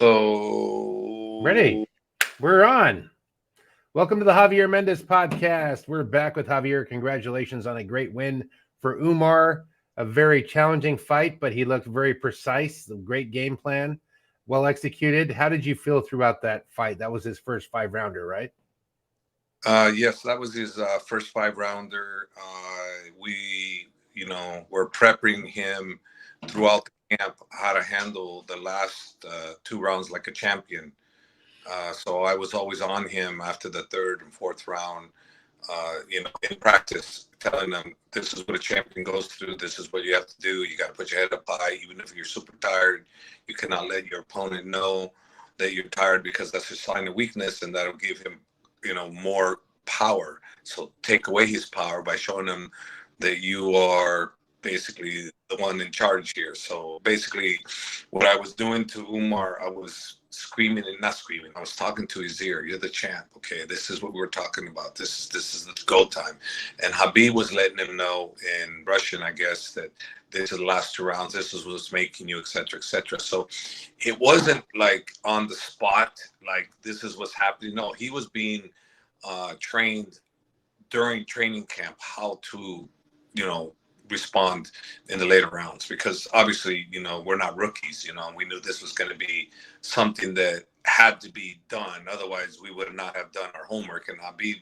Ready? We're on. Welcome to the Javier Mendez podcast. We're back with Javier. Congratulations on a great win for Umar. A very challenging fight, but he looked very precise. A great game plan, well executed. How did you feel throughout that fight? That was his first 5-rounder, right? Yes, that was his first 5-rounder. Were prepping him throughout the camp how to handle the last 2 rounds like a champion. So I was always on him after the third and fourth round, in practice, telling them this is what a champion goes through. This is what you have to do. You got to put your head up high, even if you're super tired. You cannot let your opponent know that you're tired because that's a sign of weakness, and that'll give him, more power. So take away his power by showing him that you are basically the one in charge here. So basically what I was doing to Umar, I was screaming and not screaming. I was talking to his ear. You're the champ. Okay, this is what we were talking about. This is the go time. And Khabib was letting him know in Russian, I guess, that this is the last 2 rounds. This is what's making you, et cetera, et cetera. So it wasn't like on the spot, like this is what's happening. No, he was being trained during training camp how to, respond in the later rounds, because obviously, we're not rookies. We knew this was going to be something that had to be done. Otherwise, we would not have done our homework. And Khabib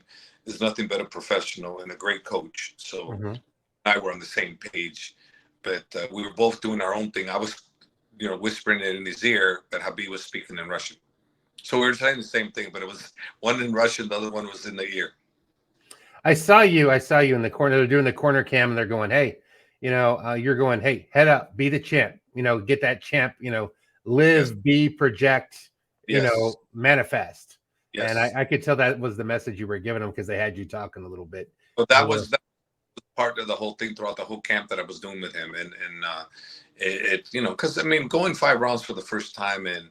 is nothing but a professional and a great coach. So I were on the same page, but we were both doing our own thing. I was, whispering it in his ear, but Khabib was speaking in Russian. So we were saying the same thing, but it was one in Russian, the other one was in the ear. I saw you in the corner. They're doing the corner cam, and they're going, "Hey, you're going, hey, head up, be the champ. Get that champ. Live, Yes. be, project. Yes. Manifest." Yes. And I could tell that was the message you were giving them, because they had you talking a little bit. But that was part of the whole thing throughout the whole camp that I was doing with him, and because going 5 rounds for the first time and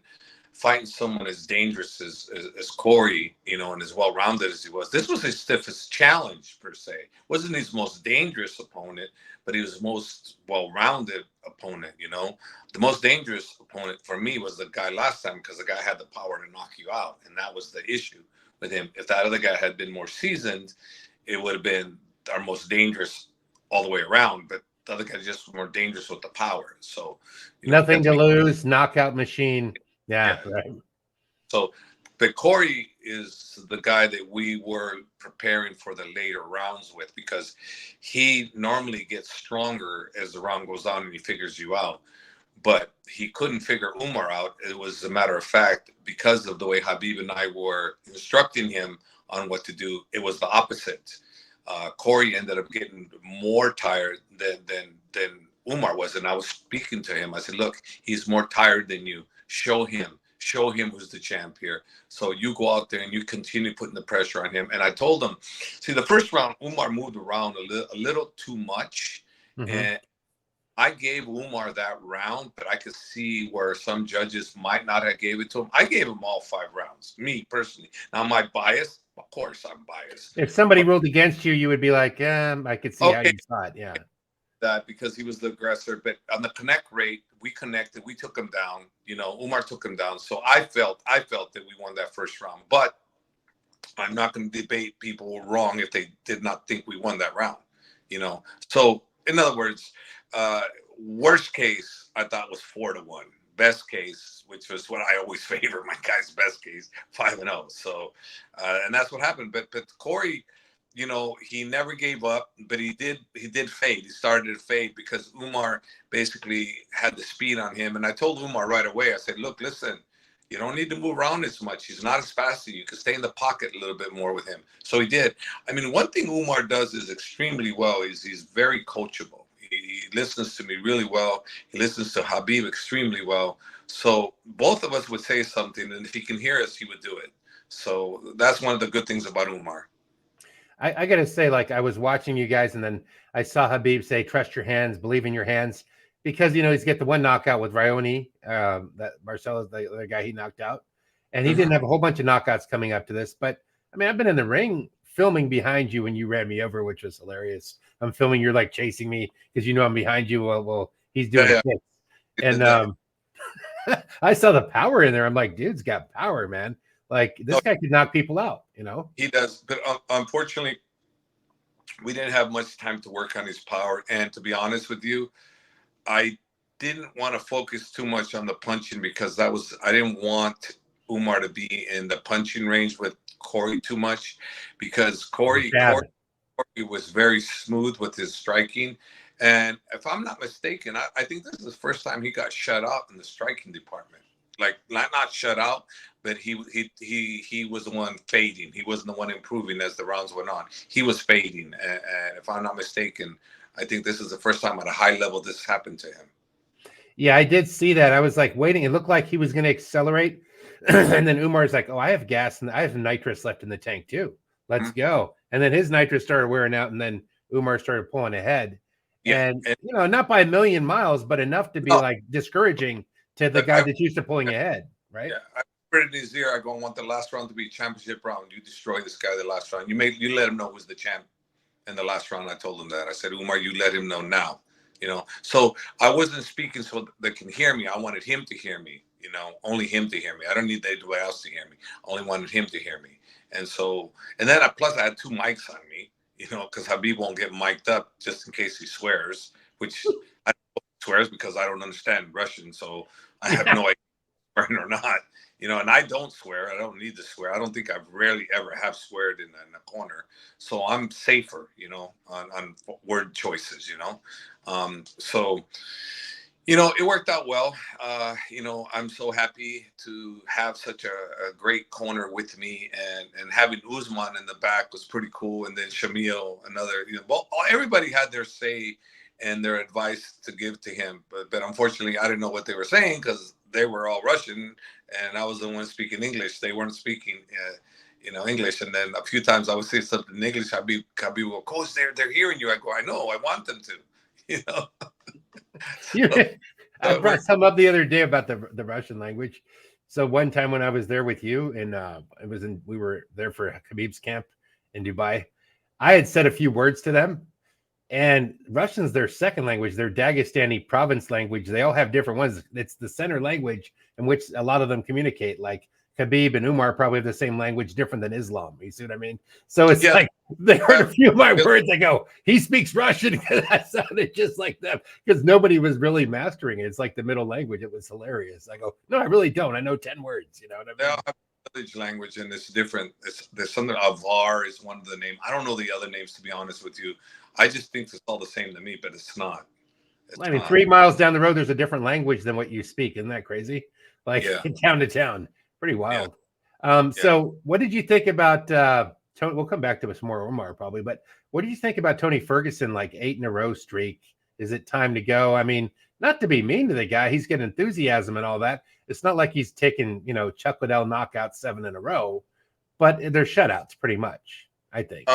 fighting someone as dangerous as Cory, and as well-rounded as he was. This was his stiffest challenge, per se. Wasn't his most dangerous opponent, but he was his most well-rounded opponent, The most dangerous opponent for me was the guy last time, because the guy had the power to knock you out, and that was the issue with him. If that other guy had been more seasoned, it would have been our most dangerous all the way around, but the other guy just more dangerous with the power. So nothing to lose, knockout machine. Yeah, right. So, but Cory is the guy that we were preparing for the later rounds with, because he normally gets stronger as the round goes on and he figures you out. But he couldn't figure Umar out. It was a matter of fact, because of the way Khabib and I were instructing him on what to do, it was the opposite. Cory ended up getting more tired than Umar was. And I was speaking to him. I said, look, he's more tired than you. Show him who's the champ here. So you go out there and you continue putting the pressure on him. And I told him, see, the first round, Umar moved around a little too much. And I gave Umar that round, but I could see where some judges might not have gave it to him. I gave him all 5 rounds, me personally. Now, my bias, of course I'm biased. If somebody ruled against you, you would be like, I could see how you saw it. Yeah. That because he was the aggressor, but on the connect rate, we connected, we took him down. Umar took him down. So I felt that we won that first round, but I'm not going to debate people were wrong if they did not think we won that round. So in other words, worst case I thought was 4-1. Best case, which was what I always favor, my guy's best case, 5-0. So and that's what happened. But Cory, he never gave up, but he did fade. He started to fade because Umar basically had the speed on him. And I told Umar right away, I said, look, listen, you don't need to move around as much. He's not as fast as you. You can stay in the pocket a little bit more with him. So he did. One thing Umar does is extremely well is he's very coachable. He listens to me really well. He listens to Khabib extremely well. So both of us would say something, and if he can hear us, he would do it. So that's one of the good things about Umar. I got to say, like, I was watching you guys, and then I saw Khabib say, trust your hands, believe in your hands, because, he's got the one knockout with Raoni, that Marcelo's the other guy he knocked out, and he didn't have a whole bunch of knockouts coming up to this. But, I've been in the ring filming behind you when you ran me over, which was hilarious. I'm filming, you're like chasing me because I'm behind you. Well, he's doing it. And I saw the power in there. I'm like, dude's got power, man. Like this No, guy could knock people out, you know? he does, but unfortunately, we didn't have much time to work on his power. And to be honest with you, I didn't want to focus too much on the punching because I didn't want Umar to be in the punching range with Cory too much, because Cory was very smooth with his striking. And if I'm not mistaken, I think this is the first time he got shut out in the striking department. Like not shut out, but he was the one fading. He wasn't the one improving as the rounds went on. He was fading. And if I'm not mistaken, I think this is the first time at a high level this happened to him. Yeah, I did see that. I was like waiting. It looked like he was going to accelerate. And then Umar's like, oh, I have gas and I have nitrous left in the tank too. Let's go. And then his nitrous started wearing out. And then Umar started pulling ahead. Yeah, And, you know, not by a million miles, but enough to be like discouraging to the guy that's used to pulling ahead, right? Yeah, I put it in his ear. I go, I want the last round to be a championship round. You destroy this guy the last round. You let him know who's the champ in the last round. I told him that. I said, Umar, you let him know now. You know, so I wasn't speaking so they can hear me. I wanted him to hear me. You know, only him to hear me. I don't need anybody else to hear me. I only wanted him to hear me. And so, and then plus I had 2 mics on me. You know, because Khabib won't get mic'd up just in case he swears, which I don't know if he swears because I don't understand Russian, so I have no idea swearing or not. You know, and I don't swear. I don't need to swear. I don't think I've rarely ever have sweared in a corner, so I'm safer. You know, on word choices. You know, so. You know, it worked out well. You know, I'm so happy to have such a great corner with me, and having Usman in the back was pretty cool. And then Shamil, another, you know, well, everybody had their say and their advice to give to him. But unfortunately, I didn't know what they were saying because they were all Russian and I was the one speaking English. They weren't speaking, you know, English. And then a few times I would say something in English. Khabib will, coach, they're hearing you. I go, I know, I want them to, you know. I brought some up the other day about the Russian language. So one time when I was there with you, and we were there for Khabib's camp in Dubai, I had said a few words to them, and Russian's their second language, their Dagestani province language. They all have different ones. It's the center language in which a lot of them communicate. Like Khabib and Umar probably have the same language, different than Islam. You see what I mean? So it's like they heard a few of my words. They go, he speaks Russian, because that sounded just like them, because nobody was really mastering it. It's like the middle language. It was hilarious. I go, no, I really don't. I know 10 words. You know what I mean? They all have village language, and it's different. There's something. Avar is one of the names. I don't know the other names, to be honest with you. I just think it's all the same to me, but it's not. I mean, 3 miles down the road, there's a different language than what you speak. Isn't that crazy? Like town to town. Pretty wild. So what did you think about Tony? We'll come back to us more, Umar, probably, but what do you think about Tony Ferguson, like 8 in a row streak? Is it time to go? I mean, not to be mean to the guy, he's got enthusiasm and all that. It's not like he's taking, you know, Chuck Liddell knockout 7 in a row, but they're shutouts pretty much, I think.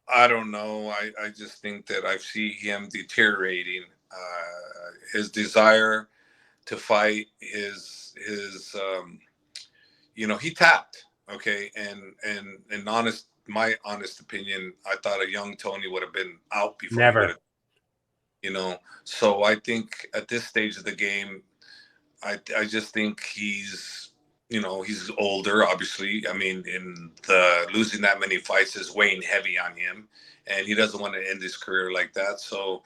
I don't know. I just think that I see him deteriorating. His desire to fight, his you know, he tapped. Okay, and my honest opinion, I thought a young Tony would have been out before. Never. You know, so I think at this stage of the game, I just think he's, you know, he's older, obviously. I mean, in the losing that many fights is weighing heavy on him, and he doesn't want to end his career like that. So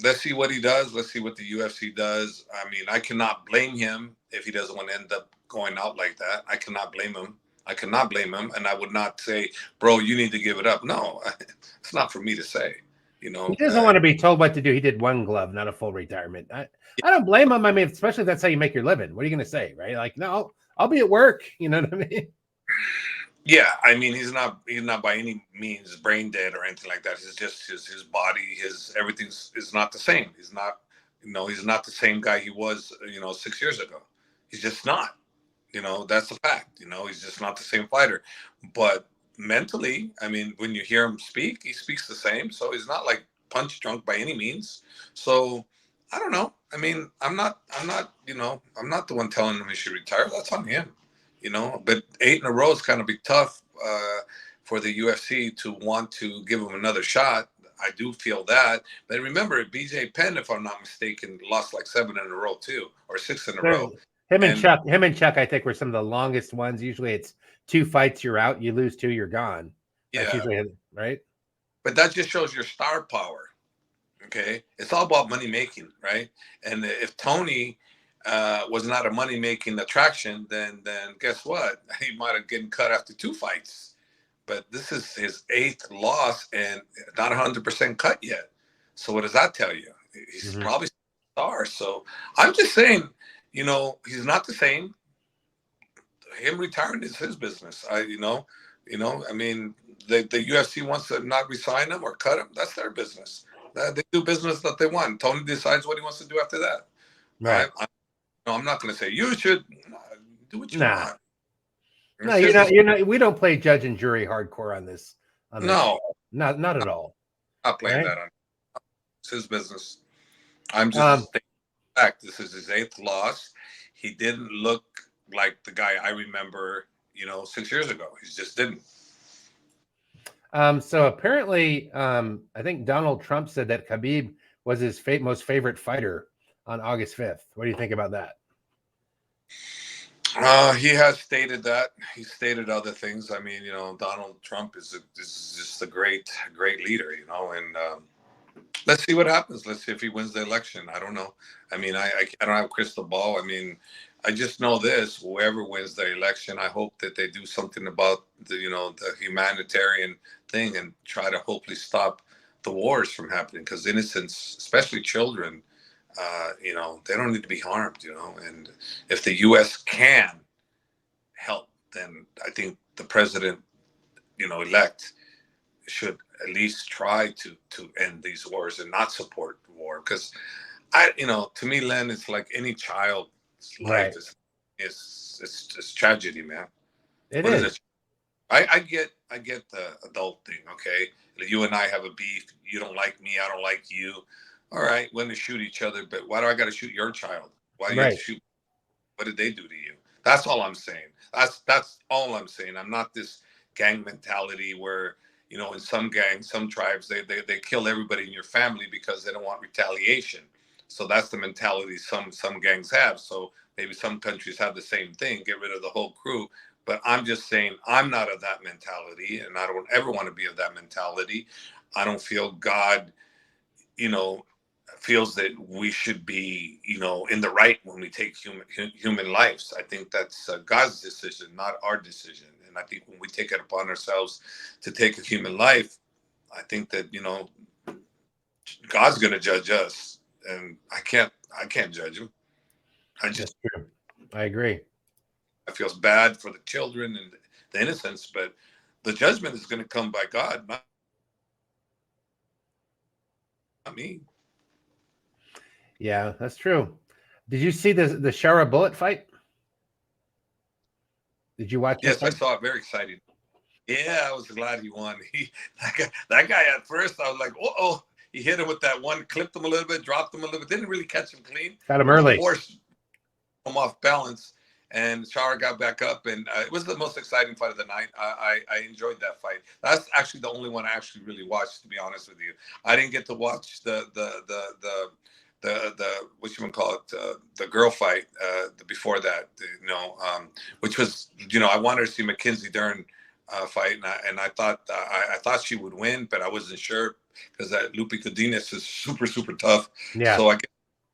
let's see what he does. Let's see what the UFC does. I mean, I cannot blame him if he doesn't want to end up going out like that. I cannot blame him. And I would not say, bro, you need to give it up. No, it's not for me to say. You know, he doesn't want to be told what to do. He did 1 glove, not a full retirement. I don't blame him. I mean, especially if that's how you make your living. What are you going to say, right? Like, no, I'll be at work. You know what I mean? Yeah, I mean, he's not by any means brain dead or anything like that. It's just his body, his everything is not the same. He's not, you know, he's not the same guy he was, you know, 6 years ago. He's just not. You know, that's a fact. You know, he's just not the same fighter. But mentally, I mean, when you hear him speak, he speaks the same. So he's not like punch drunk by any means. So I don't know. I mean, I'm not, you know, I'm not the one telling him he should retire. That's on him, you know. But 8 in a row is kind of be tough for the UFC to want to give him another shot. I do feel that. But remember, BJ Penn, if I'm not mistaken, lost like 7 in a row too, or 6 in a row. Him and Chuck, I think, were some of the longest ones. Usually it's 2 fights, you're out. You lose 2, you're gone. That's usually right. But that just shows your star power. Okay, it's all about money making, right? And if Tony was not a money making attraction, then guess what? He might have gotten cut after 2 fights. But this is his 8th loss and not 100% cut yet. So what does that tell you? He's probably a star. So I'm just saying, you know, he's not the same. Him retiring is his business. I mean, the UFC wants to not resign him or cut him. That's their business. They do business that they want. Tony decides what he wants to do after that. Right. I'm not going to say you should do what you want. No, you're not. We don't play judge and jury hardcore on this. No, not at all. I'm not playing that on. It's his business. I'm just stating the fact. This is his 8th loss. He didn't look like the guy I remember, 6 years ago. He just didn't. So apparently, I think Donald Trump said that Khabib was his most favorite fighter on August 5th. What do you think about that? He has stated that. He stated other things. I mean, Donald Trump is just a great leader, and let's see what happens. Let's see if he wins the election. I don't know. I mean, I don't have a crystal ball. I mean, I just know this: whoever wins the election, I hope that they do something about the humanitarian thing and try to hopefully stop the wars from happening, because innocents, especially children, they don't need to be harmed, and if the U.S. can help, then I think the president, elect should at least try to end these wars and not support war. Because to me, Len, it's like any child's life is tragedy, man. It is. I get the adult thing. Okay, you and I have a beef. You don't like me. I don't like you. All right, we're going to shoot each other, but why do I got to shoot your child? Why do you have to shoot? What did they do to you? That's all I'm saying. That's all I'm saying. I'm not this gang mentality where, in some gangs, some tribes, they kill everybody in your family because they don't want retaliation. So that's the mentality some gangs have. So maybe some countries have the same thing, get rid of the whole crew. But I'm just saying I'm not of that mentality, and I don't ever want to be of that mentality. I don't feel God, feels that we should be, in the right when we take human lives. I think that's God's decision, not our decision. And I think when we take it upon ourselves to take a human life, I think that, God's going to judge us, and I can't judge him. That's true. I agree. I feel bad for the children and the innocents, but the judgment is going to come by God, not me. Yeah, that's true. Did you see the Shara Bullet fight? Did you watch? Yes, I saw it. Very exciting. Yeah, I was glad he won. That guy at first, I was like, oh, he hit him with that one, clipped him a little bit, dropped him a little bit, didn't really catch him clean. Got him early. Forced him off balance, and Shara got back up, and it was the most exciting fight of the night. I enjoyed that fight. That's actually the only one I actually really watched, to be honest with you. I didn't get to watch the the girl fight before that, which was, I wanted to see Mackenzie Dern fight, and I thought she would win, but I wasn't sure because that Lupe Godinez is super tough. Yeah. So I get a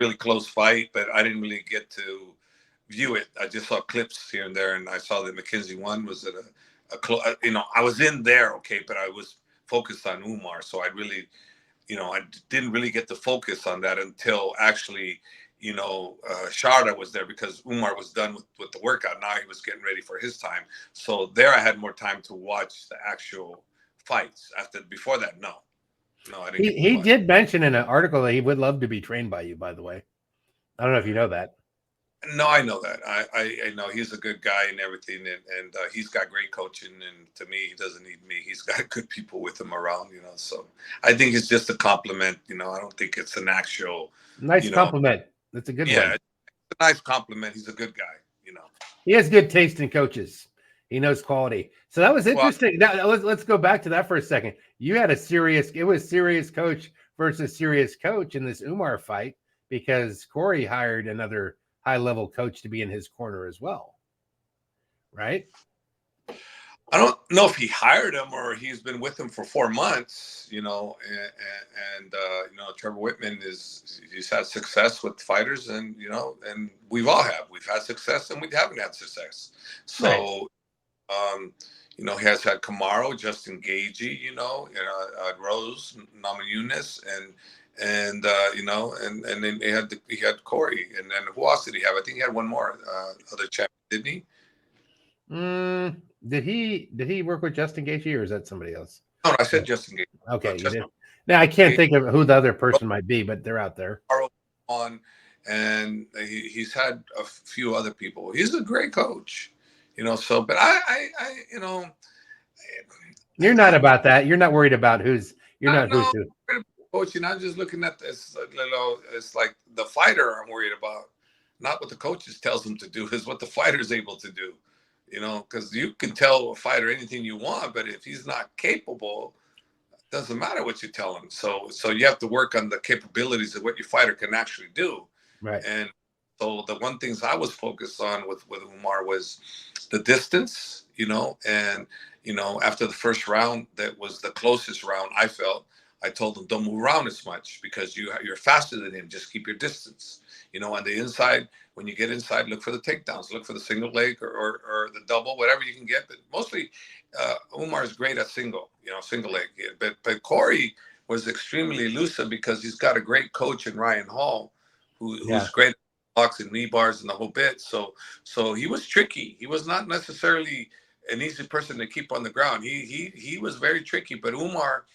really close fight, but I didn't really get to view it. I just saw clips here and there, and I saw that Mackenzie won. Was it I was in there, okay, but I was focused on Umar, so I really. I didn't really get to focus on that until actually, Sharda was there, because Umar was done with the workout. Now he was getting ready for his time. So there I had more time to watch the actual fights. Before that, no, I didn't. He did mention in an article that he would love to be trained by you, by the way. I don't know if you know that. No, I know that. I know he's a good guy and everything, and he's got great coaching. And to me, he doesn't need me. He's got good people with him around, So I think it's just a compliment. I don't think it's an actual nice compliment. That's a good one. Yeah, it's a nice compliment. He's a good guy. He has good taste in coaches. He knows quality. So that was Well, interesting. Now let's go back to that for a second. You had it was serious coach versus serious coach in this Umar fight because Cory hired another high level coach to be in his corner as well, right? I don't know if he hired him or he's been with him for 4 months, Trevor Whitman he's had success with fighters, and and we've had success and we haven't had success. So, right. He has had Camaro, Justin Gagey, Rose, Namajunas, and then he had Cory, and then who else did he have? I think he had one more other champion, didn't he? Did he work with Justin Gaethje, or is that somebody else? No, I said Justin Gaethje. Okay, you did. Now I can't think of who the other person might be, but they're out there. And he's had a few other people. He's a great coach, So, but I you're not about that. You're not worried about who's. You're not who's who. Coaching. I'm just looking at this. It's like the fighter I'm worried about, not what the coaches tells him to do. Is what the fighter is able to do. Because you can tell a fighter anything you want, but if he's not capable, it doesn't matter what you tell him. So you have to work on the capabilities of what your fighter can actually do. Right. And so the one things I was focused on with Umar was the distance, and after the first round, that was the closest round I felt. I told him, don't move around as much because you're faster than him. Just keep your distance. On the inside, when you get inside, look for the takedowns, look for the single leg or the double, whatever you can get. But mostly, Umar is great at single leg. But Cory was extremely elusive because he's got a great coach in Ryan Hall, who's great at blocks and knee bars and the whole bit. So he was tricky. He was not necessarily an easy person to keep on the ground. He was very tricky. But Umar,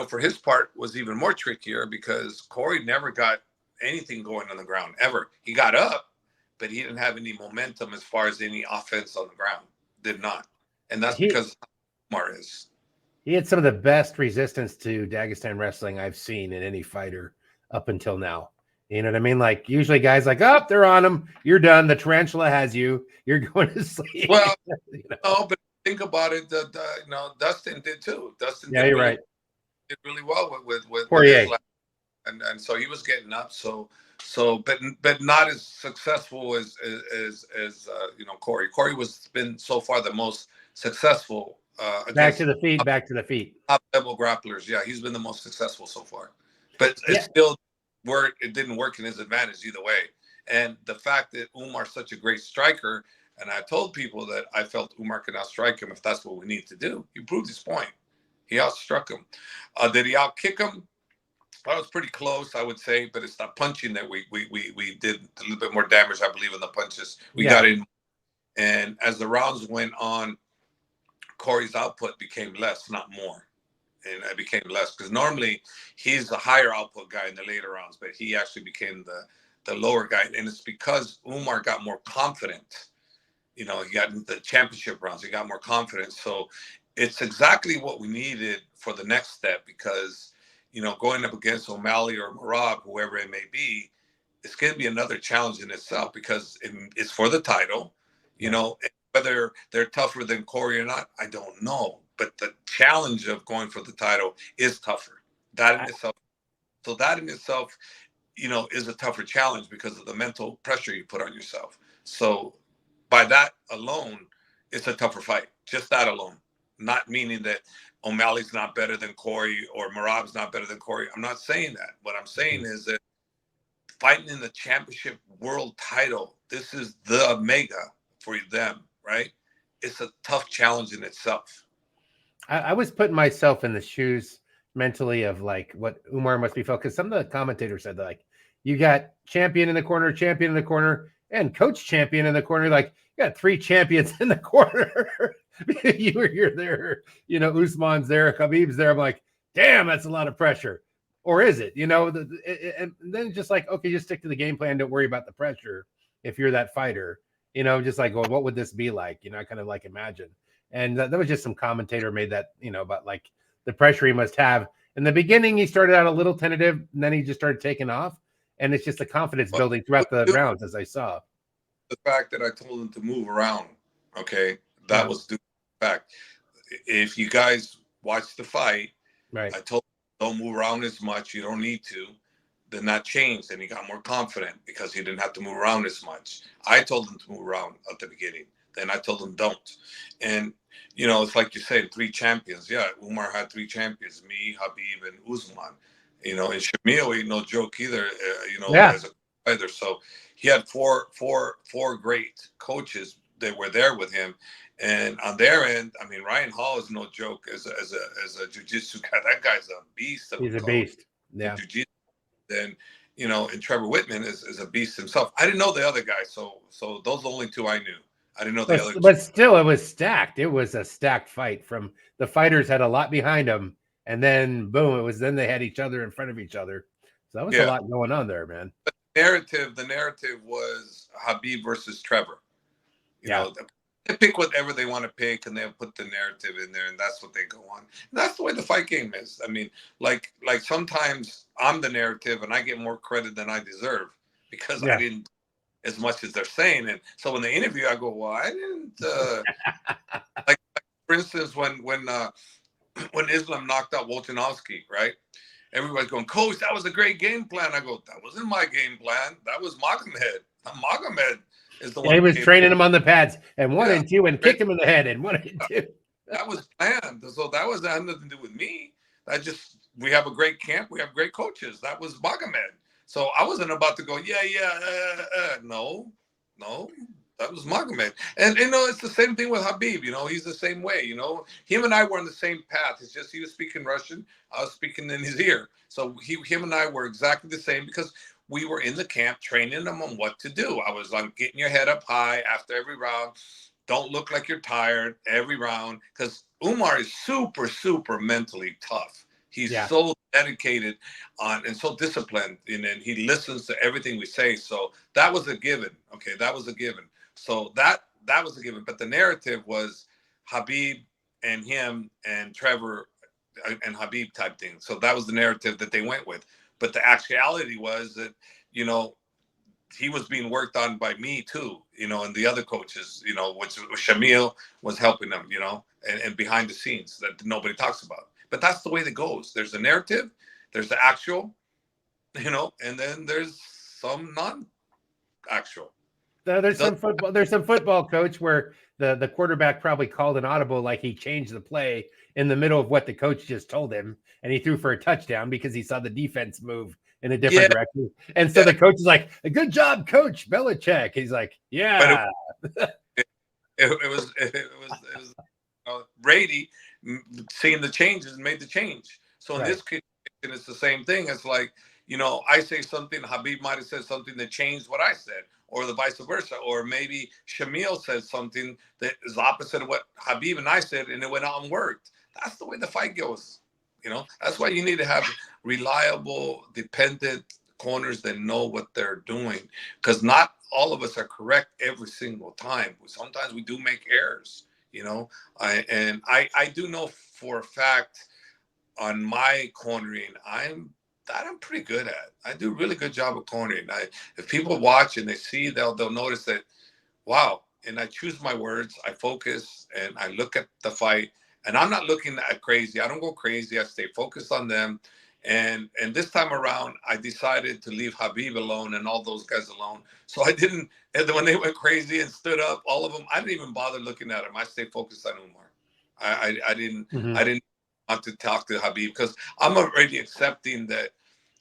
for his part, was even more trickier because Cory never got anything going on the ground ever. He got up, but he didn't have any momentum as far as any offense on the ground. Did not. And that's because Umar is. He had some of the best resistance to Dagestan wrestling I've seen in any fighter up until now. You know what I mean? Like usually guys like, oh, they're on him. You're done. The tarantula has you. You're going to sleep. Well, no, but think about it. Dustin did too. Dustin did right. Did really well with Poirier. And so he was getting up. So but not as successful as Cory. Cory was been so far the most successful. Back to the feet. Top level grapplers. Yeah, he's been the most successful so far. But it still worked. It didn't work in his advantage either way. And the fact that Umar's such a great striker, and I told people that I felt Umar could outstrike him if that's what we need to do. He proved his point. He outstruck him. Did he outkick him? That was pretty close, I would say, but it's the punching that we did a little bit more damage, I believe, in the punches. We got in. And as the rounds went on, Cory's output became less, not more. And it became less because normally he's the higher output guy in the later rounds, but he actually became the lower guy. And it's because Umar got more confident. He got into the championship rounds. He got more confidence. So it's exactly what we needed for the next step because going up against O'Malley or Merab, whoever it may be, it's going to be another challenge in itself because it's for the title. Whether they're tougher than Cory or not, I don't know. But the challenge of going for the title is tougher. That in itself, is a tougher challenge because of the mental pressure you put on yourself. So by that alone, it's a tougher fight. Just that alone. Not meaning that O'Malley's not better than Cory or Merab's not better than Cory. I'm not saying that. What I'm saying is that fighting in the championship world title, this is the mega for them, right? It's a tough challenge in itself. I was putting myself in the shoes mentally of like what Umar must be felt because some of the commentators said that like you got champion in the corner, and coach champion in the corner. Like you got 3 champions in the corner. You're there, Usman's there, Khabib's there. I'm like, damn, that's a lot of pressure. Or is it? And then just like, okay, just stick to the game plan. Don't worry about the pressure. If you're that fighter, just like, well, what would this be like? I kind of like imagine. And that was just some commentator made that, about like the pressure he must have. In the beginning, he started out a little tentative, and then he just started taking off. And it's just the confidence building throughout the rounds, as I saw. The fact that I told him to move around, okay, That was due to the fact. If you guys watch the fight, right. I told him, don't move around as much. You don't need to. Then that changed, and he got more confident because he didn't have to move around as much. I told him to move around at the beginning. Then I told him don't. And, you know, it's like you said, 3 champions. Yeah, Umar had 3 champions, me, Khabib, and Usman. You know, and Shamil ain't no joke either, you know, Yeah. as a fighter. So he had four great coaches that were there with him. And on their end, I mean, Ryan Hall is no joke as a jiu-jitsu guy. That guy's a beast of He's a a coach. beast. Yeah. Jiu-jitsu. Then, you know, and Trevor Whitman is a beast himself. I didn't know the other guy, so those are the only 2 I knew. I didn't know the other 2. But still, it was stacked. It was a stacked fight. From the fighters had a lot behind them, and then boom, it was. Then they had each other in front of each other. So that was a lot going on there, man. But the narrative was Khabib versus Trevor. You know, they pick whatever they want to pick, and they'll put the narrative in there, and that's what they go on. And that's the way the fight game is. I mean, like sometimes I'm the narrative, and I get more credit than I deserve because I didn't as much as they're saying. And so when they interview, I go, well, I didn't like for instance, when Islam knocked out Volkanovski, right? Everybody's going, Coach, that was a great game plan. I go, that wasn't my game plan. That was Magomed. Magomed is the one. He was training him on the pads and 1 and 2 and kicked him in the head and 1 and 2. That was planned. So that had nothing to do with me. We have a great camp. We have great coaches. That was Magomed. So I wasn't about to go, no, that was Magomed. And, you know, it's the same thing with Khabib. You know, he's the same way. You know, him and I were on the same path. It's just he was speaking Russian. I was speaking in his ear. So him and I were exactly the same because we were in the camp training them on what to do. I was like, getting your head up high after every round. Don't look like you're tired every round because Umar is super, super mentally tough. He's so dedicated and so disciplined, and he listens to everything we say. So that was a given. Okay, that was a given. So that was a given. But the narrative was Khabib and him and Trevor and Khabib type thing. So that was the narrative that they went with. But the actuality was that, you know, he was being worked on by me too, you know, and the other coaches, you know, which Shamil was helping them, you know, and behind the scenes that nobody talks about. But that's the way that goes. There's the narrative, there's the actual, you know, and then there's some non-actual. There's some football. There's some football coach where the quarterback probably called an audible, like he changed the play in the middle of what the coach just told him, and he threw for a touchdown because he saw the defense move in a different direction. And so the coach is like, "Good job, Coach Belichick." He's like, "Yeah." But it was Brady seeing the changes and made the change. So in this case, it's the same thing. It's like, you know, I say something, Khabib might have said something that changed what I said, or the vice versa. Or maybe Shamil said something that is opposite of what Khabib and I said, and it went out and worked. That's the way the fight goes. You know, that's why you need to have reliable, dependent corners that know what they're doing, because not all of us are correct every single time. Sometimes we do make errors, you know. I do know for a fact on my cornering, I'm pretty good at. I do a really good job of cornering. If people watch and they see, they'll notice that, wow. And I choose my words, I focus, and I look at the fight. And I'm not looking at crazy. I don't go crazy. I stay focused on them. And this time around, I decided to leave Khabib alone and all those guys alone. So I didn't, and when they went crazy and stood up, all of them, I didn't even bother looking at them. I stayed focused on Umar. I didn't want to talk to Khabib because I'm already accepting that,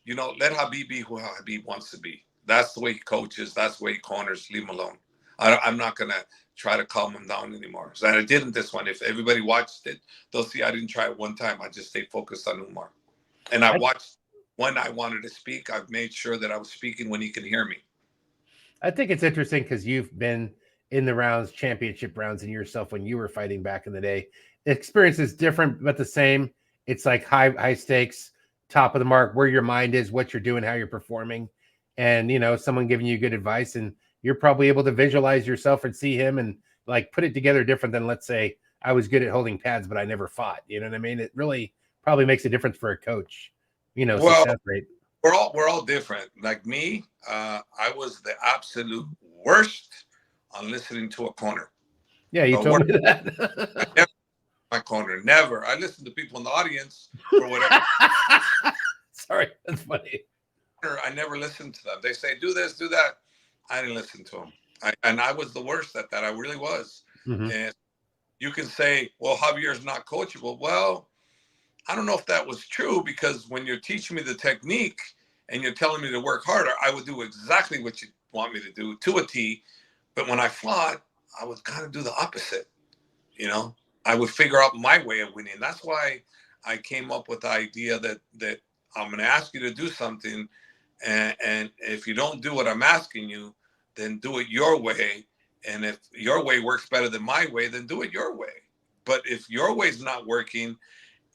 you know, let Khabib be who Khabib wants to be. That's the way he coaches. That's the way he corners. Leave him alone. I'm not going to try to calm him down anymore. So I didn't this one. If everybody watched it, they'll see I didn't try it one time. I just stayed focused on Umar. And I watched when I wanted to speak. I've made sure that I was speaking when he could hear me. I think it's interesting because you've been in the rounds, championship rounds, and yourself when you were fighting back in the day. The experience is different, but the same. It's like high stakes, top of the mark, where your mind is, what you're doing, how you're performing. And, you know, someone giving you good advice, and you're probably able to visualize yourself and see him and like put it together different than, let's say, I was good at holding pads, but I never fought. You know what I mean? It really probably makes a difference for a coach, you know, success rate. We're all different. Like me, I was the absolute worst on listening to a corner. Yeah, you So told me I that. never my corner. Never. I listen to people in the audience for whatever. Sorry, that's funny. I never listened to them. They say, do this, do that. I didn't listen to them. And I was the worst at that. I really was. Mm-hmm. And you can say, well, Javier's not coachable. Well, I don't know if that was true, because when you're teaching me the technique and you're telling me to work harder, I would do exactly what you want me to do to a T. But when I fought, I would kind of do the opposite. You know, I would figure out my way of winning. That's why I came up with the idea that I'm going to ask you to do something, and if you don't do what I'm asking you, then do it your way. And if your way works better than my way, then do it your way. But if your way's not working,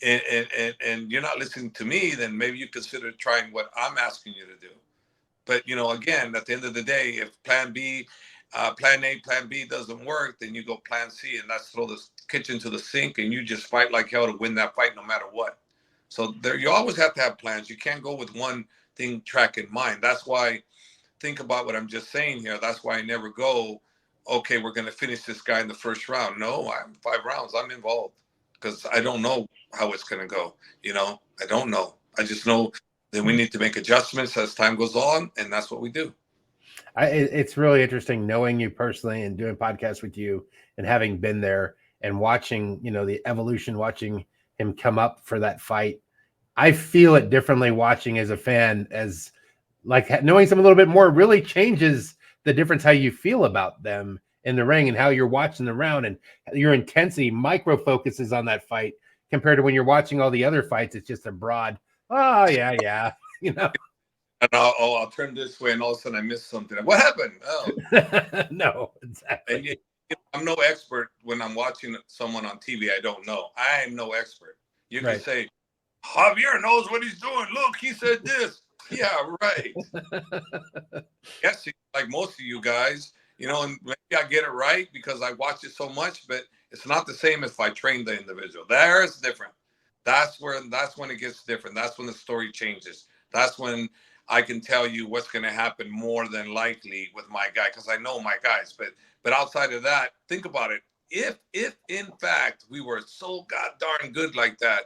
and you're not listening to me, then maybe you consider trying what I'm asking you to do. But again, at the end of the day, if plan B, plan A, plan B doesn't work, then you go plan C, and that's throw the kitchen to the sink, and you just fight like hell to win that fight no matter what. So there, you always have to have plans. You can't go with one thing track in mind. That's why, think about what I'm just saying here. That's why I never go, okay, we're going to finish this guy in the first round. No, I'm 5 rounds. I'm involved because I don't know how it's going to go. I don't know. I just know that we need to make adjustments as time goes on, and that's what we do. It's really interesting knowing you personally and doing podcasts with you and having been there and watching, the evolution, watching him come up for that fight. I feel it differently watching as a fan, as like knowing some a little bit more really changes the difference how you feel about them in the ring and how you're watching the round, and your intensity micro focuses on that fight compared to when you're watching all the other fights. It's just a broad, oh yeah, And I'll turn this way, and all of a sudden I missed something. What happened? Oh, no, exactly. and I'm no expert when I'm watching someone on TV. I don't know. I am no expert. You can say, Javier knows what he's doing. Look, he said this. Yeah, right. Yes, like most of you guys, and maybe I get it right because I watch it so much, but it's not the same if I train the individual. There's different. That's when it gets different. That's when the story changes. That's when I can tell you what's going to happen more than likely with my guy, because I know my guys. But outside of that, think about it. If in fact we were so god darn good like that,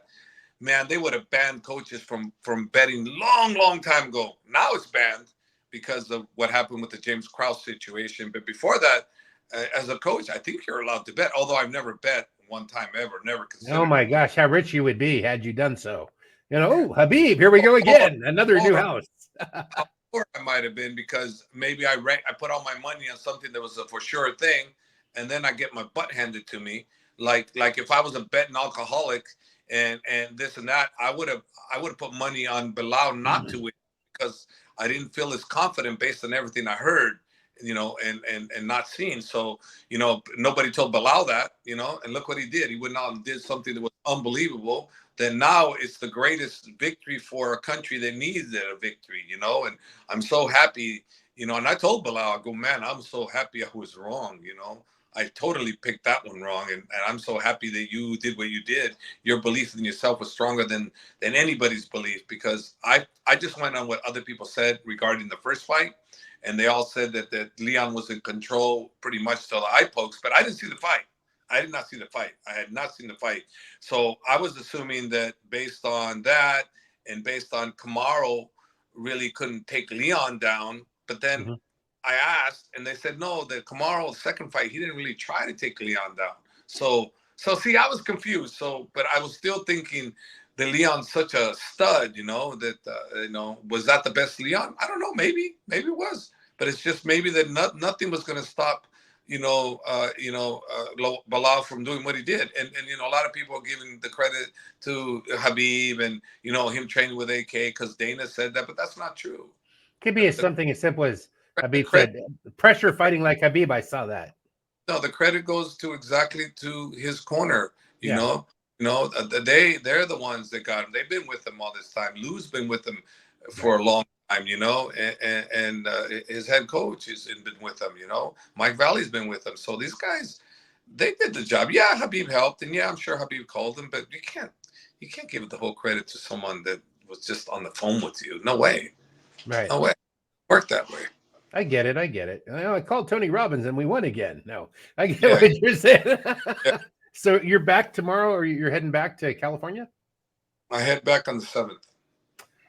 man, they would have banned coaches from betting long time ago. Now it's banned because of what happened with the James Krause situation. But before that, as a coach, I think you're allowed to bet. Although I've never bet one time ever, never considered. Oh my gosh, how rich you would be had you done so. Habib, here we go again, another new house. How poor I might have been, because maybe I put all my money on something that was a for sure thing, and then I get my butt handed to me. Like if I was a betting alcoholic and this and that, I would have put money on Belal not to win, because I didn't feel as confident based on everything I heard, and not seen. So, nobody told Belal that, and look what he did. He went out and did something that was unbelievable. Then now it's the greatest victory for a country that needs a victory, and I'm so happy, and I told Belal, I go, man, I'm so happy I was wrong, I totally picked that one wrong, and I'm so happy that you did what you did. Your belief in yourself was stronger than anybody's belief, because I just went on what other people said regarding the first fight, and they all said that Leon was in control pretty much till the eye pokes, but I didn't see the fight. I did not see the fight. I had not seen the fight. So I was assuming that based on that and based on Kamaru really couldn't take Leon down, but then I asked, and they said no. That Kamaru's second fight, he didn't really try to take Leon down. So see, I was confused. So, but I was still thinking that Leon's such a stud, that was that the best Leon? I don't know. Maybe it was, but it's just maybe that nothing was going to stop, Belal from doing what he did. And a lot of people are giving the credit to Khabib and him training with AK because Dana said that, but that's not true. Could be something as simple as Khabib said, pressure fighting like Khabib. I saw that. No, the credit goes to exactly to his corner. They're the ones that got him. They've been with him all this time. Lou's been with him for a long time, and his head coach has been with him. Mike Valley's been with him. So these guys, they did the job. Yeah, Khabib helped, and yeah, I'm sure Khabib called him, but you can't give the whole credit to someone that was just on the phone with you. No way. Right. No way. Work that way. I get it. I get it. I called Tony Robbins and we won again. No, I get Yeah. what you're saying. Yeah. So you're back tomorrow, or you're heading back to California? I head back on the 7th.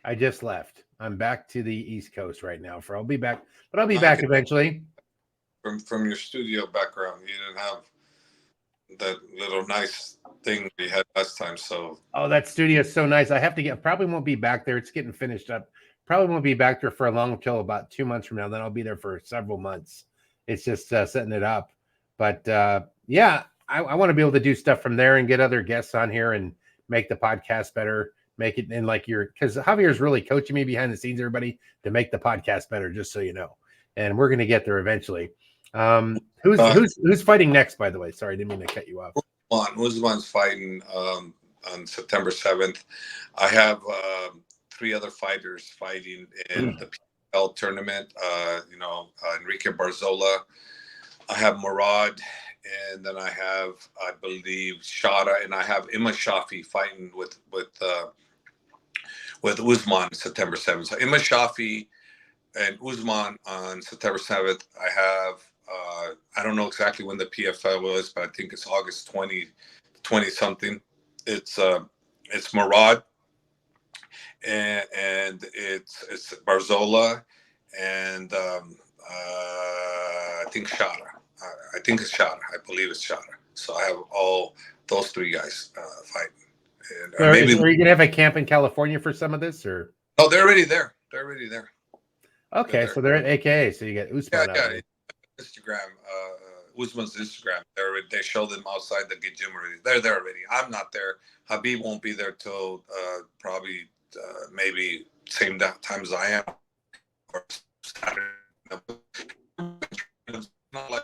I just left. I'm back to the East Coast right now. I'll be back, but I'll be I back could- eventually. From your studio background, you didn't have that little nice thing we had last time. So Oh, that studio is so nice. I have to get. Probably won't be back there. It's getting finished up. Probably won't be back there for a long till about 2 months from now. Then I'll be there for several months. It's just setting it up. But yeah, I want to be able to do stuff from there and get other guests on here and make the podcast better. Make it in like because Javier's really coaching me behind the scenes, everybody, to make the podcast better. Just so you know, and we're gonna get there eventually. Who's fighting next? By the way, sorry, I didn't mean to cut you off. Usman's fighting on September 7th. I have 3 other fighters fighting in the PFL tournament. Enrique Barzola. I have Murad, and then I have, I believe, Shada, and I have Imma Shafi fighting with Usman September 7th. So Imma Shafi and Usman on September 7th. I have I don't know exactly when the PFL was, but I think it's August 20 something. It's Murad, and it's Barzola, and I think Shada. I think it's Shada. I believe it's Shada. So I have all those 3 guys fighting. And Are you gonna have a camp in California for some of this, or? Oh, they're already there. They're already there. Okay, so they're at AKA. So you got Usman out there. Instagram, Usman's Instagram. They show them outside the gym already. They're there already. I'm not there. Khabib won't be there till probably maybe same time as I am, or Saturday. It's not like,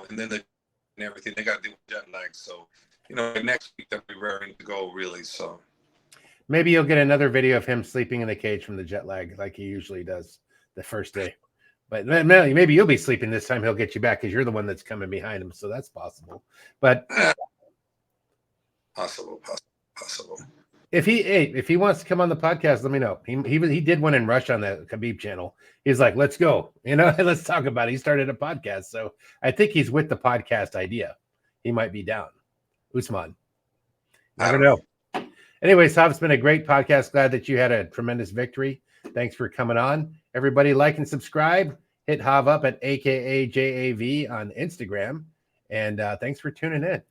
and then and everything they got to do with jet lag. So next week they'll be raring to go, really. So maybe you'll get another video of him sleeping in the cage from the jet lag, like he usually does the first day. But maybe you'll be sleeping this time. He'll get you back because you're the one that's coming behind him. So that's possible. But possible. if he wants to come on the podcast, let me know. He did one in Rush on the Khabib channel. He's like, let's go. Let's talk about it. He started a podcast. So I think he's with the podcast idea. He might be down. Usman. I don't know. Anyways, Hav, it's been a great podcast. Glad that you had a tremendous victory. Thanks for coming on. Everybody like and subscribe. Hit Hav up at AKA JAV on Instagram. And thanks for tuning in.